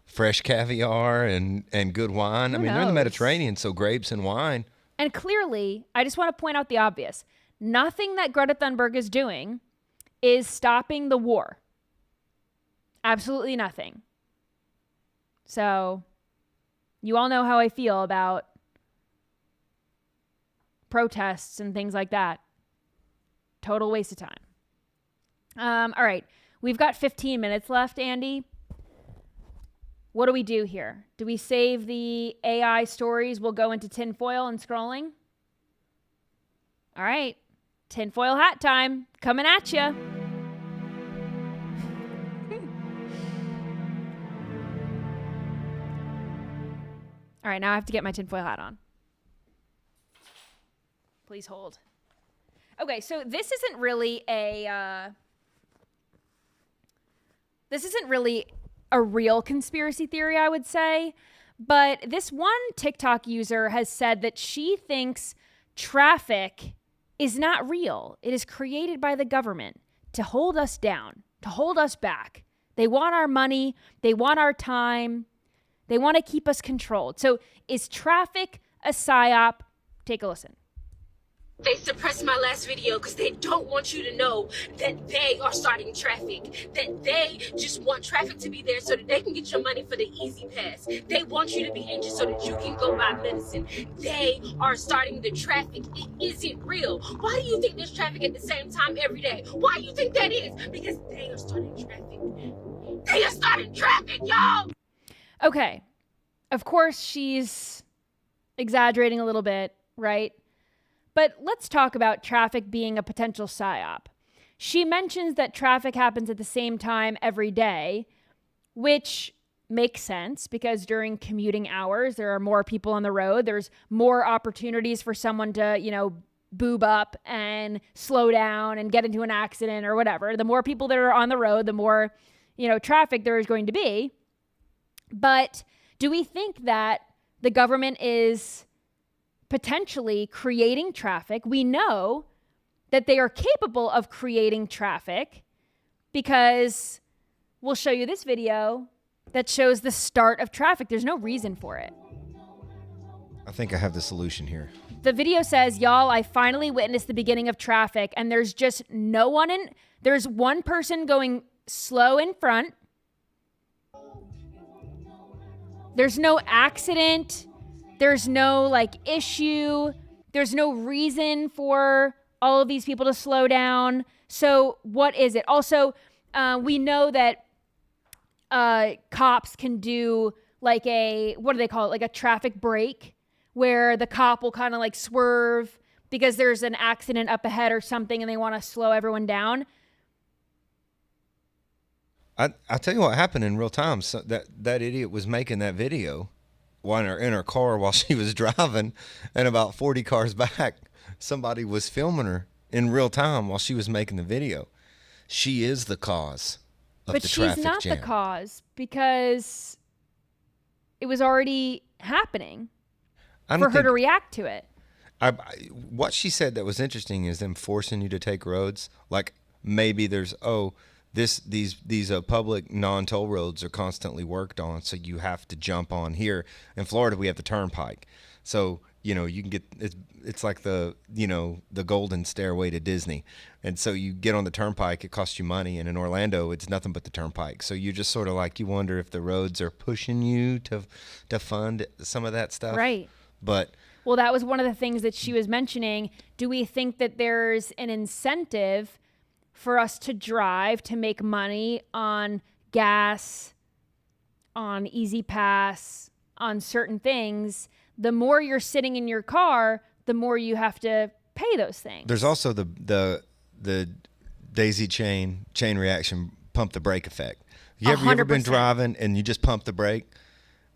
fresh caviar and good wine? Who they're in the knows? Mediterranean, so grapes and wine. And clearly, I just want to point out the obvious. Nothing that Greta Thunberg is doing is stopping the war. Absolutely nothing. So, you all know how I feel about protests and things like that. Total waste of time. All right. We've got 15 minutes left, Andy. What do we do here? Do we save the AI stories? We'll go into tinfoil and scrolling. All right. Tinfoil hat time. Coming at you. All right. Now I have to get my tinfoil hat on. Please hold. Okay. So this isn't really a real conspiracy theory, I would say. But this one TikTok user has said that she thinks traffic is not real. It is created by the government to hold us down, to hold us back. They want our money. They want our time. They want to keep us controlled. So is traffic a psyop? Take a listen. They suppressed my last video because they don't want you to know that they are starting traffic, that they just want traffic to be there so that they can get your money for the easy pass. They want you to be anxious so that you can go buy medicine. They are starting the traffic. It isn't real. Why do you think there's traffic at the same time every day? Why do you think that is? Because they are starting traffic. They are starting traffic, y'all! Okay. Of course, she's exaggerating a little bit, right? But let's talk about traffic being a potential psyop. She mentions that traffic happens at the same time every day, which makes sense because during commuting hours, there are more people on the road. There's more opportunities for someone to, boob up and slow down and get into an accident or whatever. The more people that are on the road, the more, traffic there is going to be. But do we think that the government is potentially creating traffic? We know that they are capable of creating traffic because we'll show you this video that shows the start of traffic. There's no reason for it. I think I have the solution here. The video says, y'all, I finally witnessed the beginning of traffic and there's just no one there's one person going slow in front. There's no accident. There's no issue. There's no reason for all of these people to slow down. So what is it? Also, we know that cops can do what do they call it? Like a traffic brake where the cop will kind of swerve because there's an accident up ahead or something and they want to slow everyone down. I'll tell you what happened in real time. So that idiot was making that video in her car while she was driving, and about 40 cars back, somebody was filming her in real time while she was making the video. She is the cause of but the she's traffic not jam. the cause because it was already happening for her to react to it. What she said that was interesting is them forcing you to take roads. Like maybe there's these public non-toll roads are constantly worked on, so you have to jump on here. In Florida, we have the turnpike, so you can get it's like the golden stairway to Disney, and so you get on the turnpike. It costs you money, and in Orlando, it's nothing but the turnpike. So you just sort of like you wonder if the roads are pushing you to fund some of that stuff, right? But well, that was one of the things that she was mentioning. Do we think that there's an incentive for us to drive to make money on gas, on Easy Pass, on certain things? The more you're sitting in your car, the more you have to pay those things. There's also the daisy chain reaction, pump the brake effect. You ever been driving and you just pump the brake?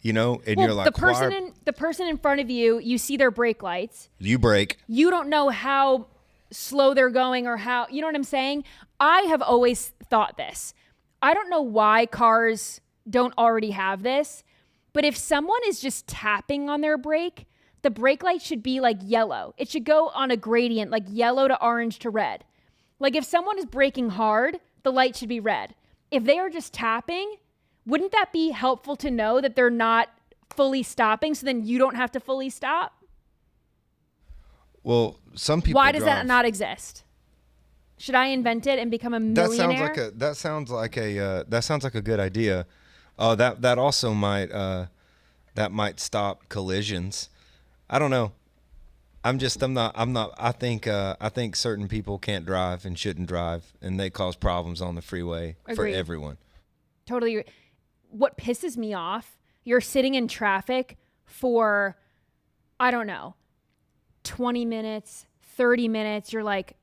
And you're like, the person in front of you, you see their brake lights. You brake. You don't know how slow they're going or how, you know what I'm saying? I have always thought this. I don't know why cars don't already have this, but if someone is just tapping on their brake, the brake light should be like yellow. It should go on a gradient, like yellow to orange to red. Like if someone is braking hard, the light should be red. If they are just tapping, wouldn't that be helpful to know that they're not fully stopping, so then you don't have to fully stop? Well, some people Why does that not exist? Should I invent it and become a millionaire? That sounds like a good idea. That also might stop collisions. I don't know. I think certain people can't drive and shouldn't drive, and they cause problems on the freeway for everyone. Totally. What pisses me off, you're sitting in traffic for, I don't know, 20 minutes, 30 minutes. You're like,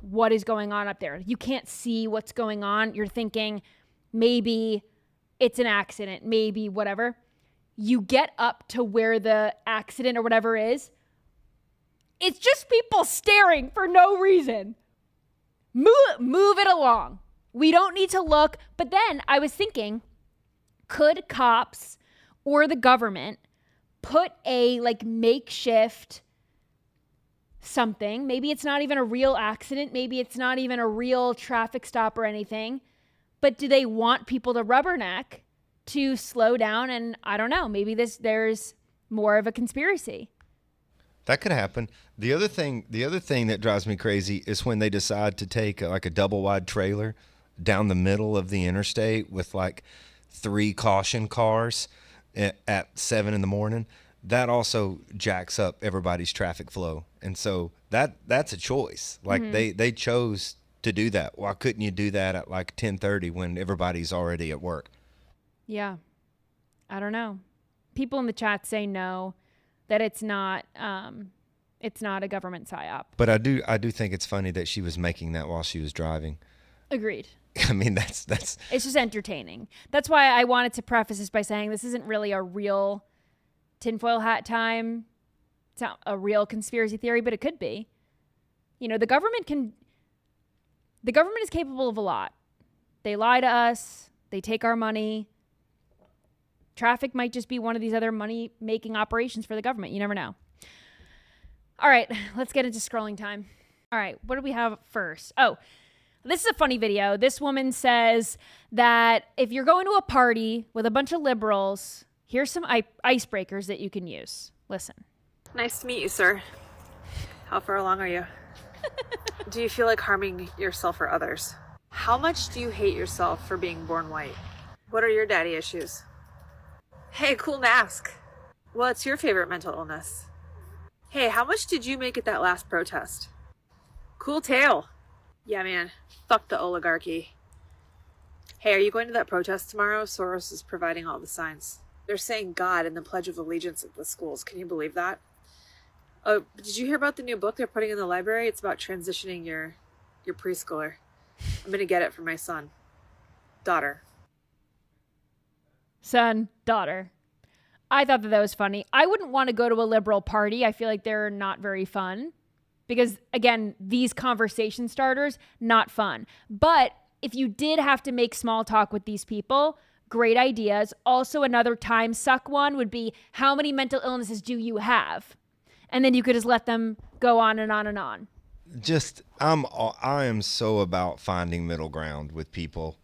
what is going on up there? You can't see what's going on. You're thinking maybe it's an accident, maybe whatever. You get up to where the accident or whatever is. It's just people staring for no reason. Move it along. We don't need to look. But then I was thinking, could cops or the government put a makeshift something? Maybe it's not even a real accident. Maybe it's not even a real traffic stop or anything. But do they want people to rubberneck to slow down? And I don't know. Maybe there's more of a conspiracy. That could happen. The other thing that drives me crazy is when they decide to take a double wide trailer down the middle of the interstate with 3 caution cars at 7 a.m. That also jacks up everybody's traffic flow. And so that's a choice. They chose to do that. Why couldn't you do that at 10:30 when everybody's already at work? Yeah. I don't know. People in the chat say no, that it's not a government psyop. But I do think it's funny that she was making that while she was driving. Agreed. I mean, that's it's just entertaining. That's why I wanted to preface this by saying this isn't really a real tinfoil hat time. It's not a real conspiracy theory, but it could be. The government is capable of a lot. They lie to us. They take our money. Traffic might just be one of these other money-making operations for the government. You never know. All right, let's get into scrolling time. All right, what do we have first? Oh, this is a funny video. This woman says that if you're going to a party with a bunch of liberals, here's some icebreakers that you can use. Listen. Nice to meet you, sir. How far along are you? Do you feel like harming yourself or others? How much do you hate yourself for being born white? What are your daddy issues? Hey, cool mask. What's your favorite mental illness? Hey, how much did you make at that last protest? Cool tail. Yeah, man. Fuck the oligarchy. Hey, are you going to that protest tomorrow? Soros is providing all the signs. They're saying God in the Pledge of Allegiance at the schools. Can you believe that? Oh, did you hear about the new book they're putting in the library? It's about transitioning your preschooler. I'm going to get it for my son. Daughter. Son, daughter. I thought that was funny. I wouldn't want to go to a liberal party. I feel like they're not very fun Because again, these conversation starters, not fun. But if you did have to make small talk with these people, great ideas. Also, another time suck one would be, how many mental illnesses do you have? And then you could just let them go on and on and on. I am so about finding middle ground with people.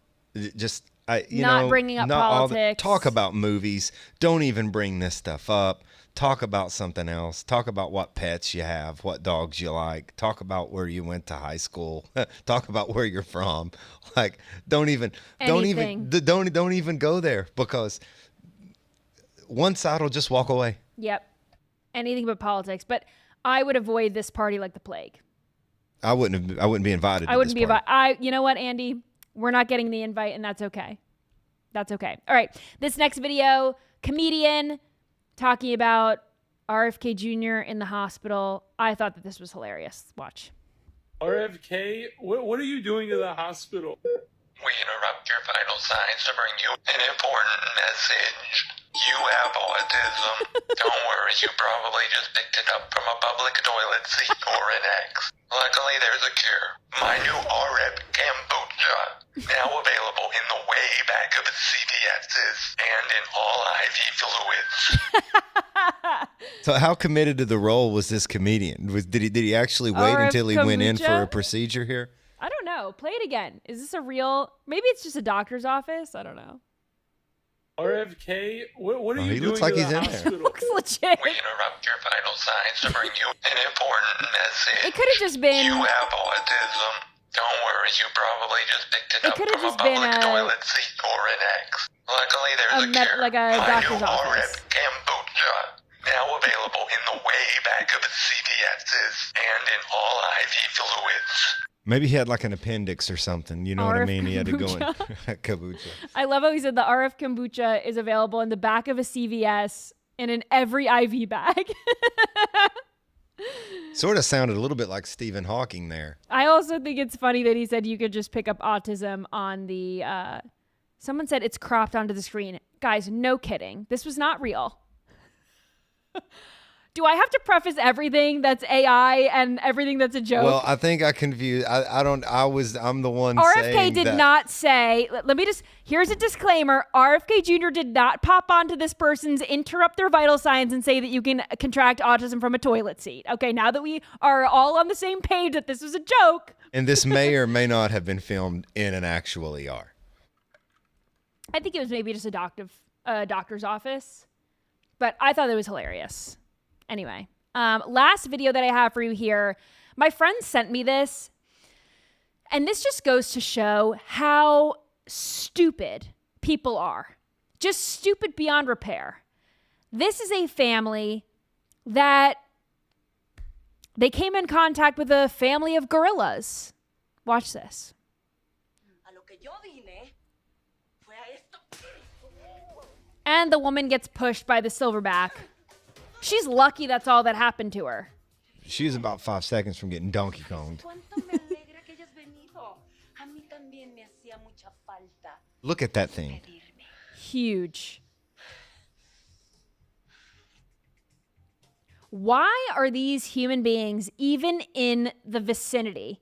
Not bringing up politics. Talk about movies. Don't even bring this stuff up. Talk about something else. Talk about what pets you have, what dogs you like. Talk about where you went to high school. Talk about where you're from. Like, don't even go there, because one side will just walk away. Yep. Anything but politics. But I would avoid this party like the plague. I wouldn't be invited. I wouldn't be invited. You know what, Andy? We're not getting the invite, and that's okay. That's okay. All right. This next video, comedian talking about RFK Jr. in the hospital. I thought that this was hilarious. Watch. RFK, what are you doing in the hospital? We interrupt your vital signs to bring you an important message. You have autism. Don't worry, you probably just picked it up from a public toilet seat or an ex. Luckily, there's a cure. My new RF kombucha, now available in the way back of CVS's and in all IV fluids. So how committed to the role was this comedian? Did he actually wait RF until he went in kombucha? for a procedure here? I don't know. Play it again. Is this a real... Maybe it's just a doctor's office. I don't know. RFK, what are you doing? He looks like in he's the in there. hospital? Looks legit. We interrupt your vital signs to bring you an important message. It could have just been... You have autism. Don't worry, you probably just picked it up could have from a just been public a- toilet seat or an ex. Luckily, there's a cure. like a My doctor's new office. RF kombucha, now available in the way back of CVS's and in all IV fluids. Maybe he had like an appendix or something. You know what I RF mean? He had to go in kombucha. kombucha. I love how he said the RF kombucha is available in the back of a CVS and in every IV bag. Sort of sounded a little bit like Stephen Hawking there. I also think it's funny that he said you could just pick up autism on the... someone said it's cropped onto the screen. Guys, no kidding. This was not real. Do I have to preface everything that's AI and everything that's a joke? Well, I think I confused. I'm the one RFK saying did that. not say, let me just, here's a disclaimer. RFK Jr. did not pop onto this person's, interrupt their vital signs and say that you can contract autism from a toilet seat. Okay, now that we are all on the same page that this was a joke. And this may or may not have been filmed in an actual ER. I think it was maybe just a doctor's office, but I thought it was hilarious. Anyway, last video that I have for you here, my friend sent me this, and this just goes to show how stupid people are. Just stupid beyond repair. This is a family that they came in contact with a family of gorillas. Watch this. And the woman gets pushed by the silverback. She's lucky that's all that happened to her. She was about 5 seconds from getting Donkey Konged. Look at that thing. Huge. Why are these human beings even in the vicinity?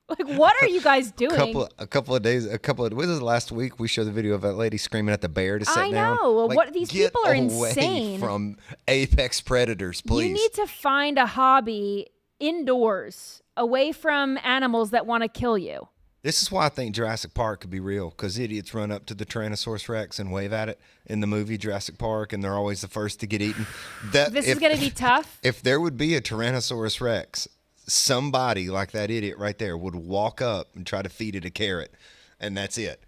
Like, what are you guys doing? Was it last week we showed the video of that lady screaming at the bear to sit I down? know. Like, What these people are get away insane. from apex predators, please. You need to find a hobby indoors, away from animals that want to kill you. This is why I think Jurassic Park could be real, because idiots run up to the Tyrannosaurus Rex and wave at it in the movie Jurassic Park, and they're always the first to get eaten. This is going to be tough. If there would be a Tyrannosaurus Rex, somebody like that idiot right there would walk up and try to feed it a carrot, and that's it.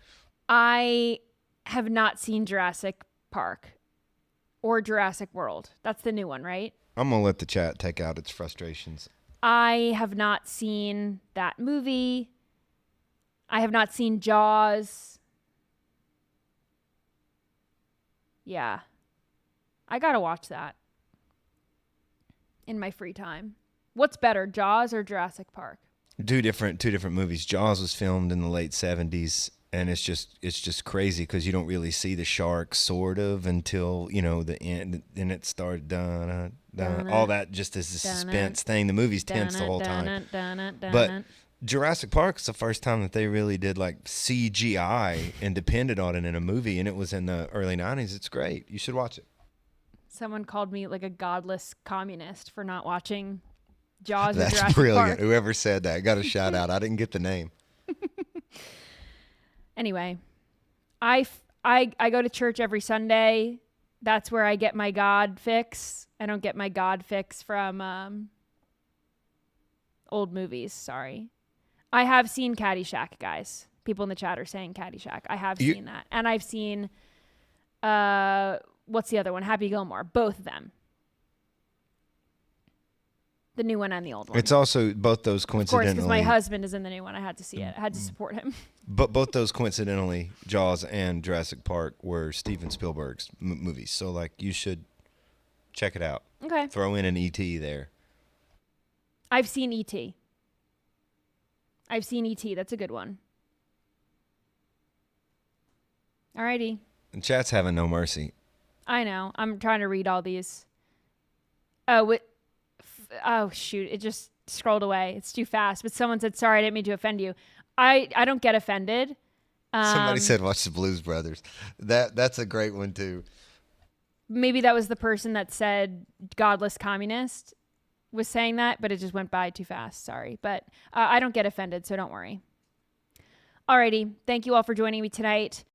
I have not seen Jurassic Park or Jurassic World. That's the new one, right? I'm going to let the chat take out its frustrations. I have not seen that movie. I have not seen Jaws. Yeah. I got to watch that in my free time. What's better, Jaws or Jurassic Park? Two different movies. Jaws was filmed in the late 70s. And it's just crazy because you don't really see the shark sort of until, the end. Then it started all that just as a suspense thing. The movie's tense the whole time. But Jurassic Park is the first time that they really did like CGI and depended on it in a movie, and it was in the early 90s. It's great. You should watch it. Someone called me like a godless communist for not watching Jaws or That's Jurassic brilliant. Park. Whoever said that, got a shout out. I didn't get the name. Anyway, I go to church every Sunday. That's where I get my God fix. I don't get my God fix from old movies. Sorry. I have seen Caddyshack, guys. People in the chat are saying Caddyshack. I have seen that. And I've seen, what's the other one? Happy Gilmore. Both of them. The new one and the old one. It's also both those coincidentally. Of course, because my husband is in the new one. I had to see it. I had to support him. But both those coincidentally, Jaws and Jurassic Park were Steven Spielberg's movies. So like you should check it out. Okay. Throw in an E.T. there. I've seen E.T. That's a good one. Alrighty. And chat's having no mercy. I know. I'm trying to read all these. Oh, shoot. It just scrolled away. It's too fast. But someone said, sorry, I didn't mean to offend you. I don't get offended. Somebody said, watch the Blues Brothers. That's a great one, too. Maybe that was the person that said godless communist was saying that, but it just went by too fast. Sorry. But I don't get offended, so don't worry. Alrighty. Thank you all for joining me tonight.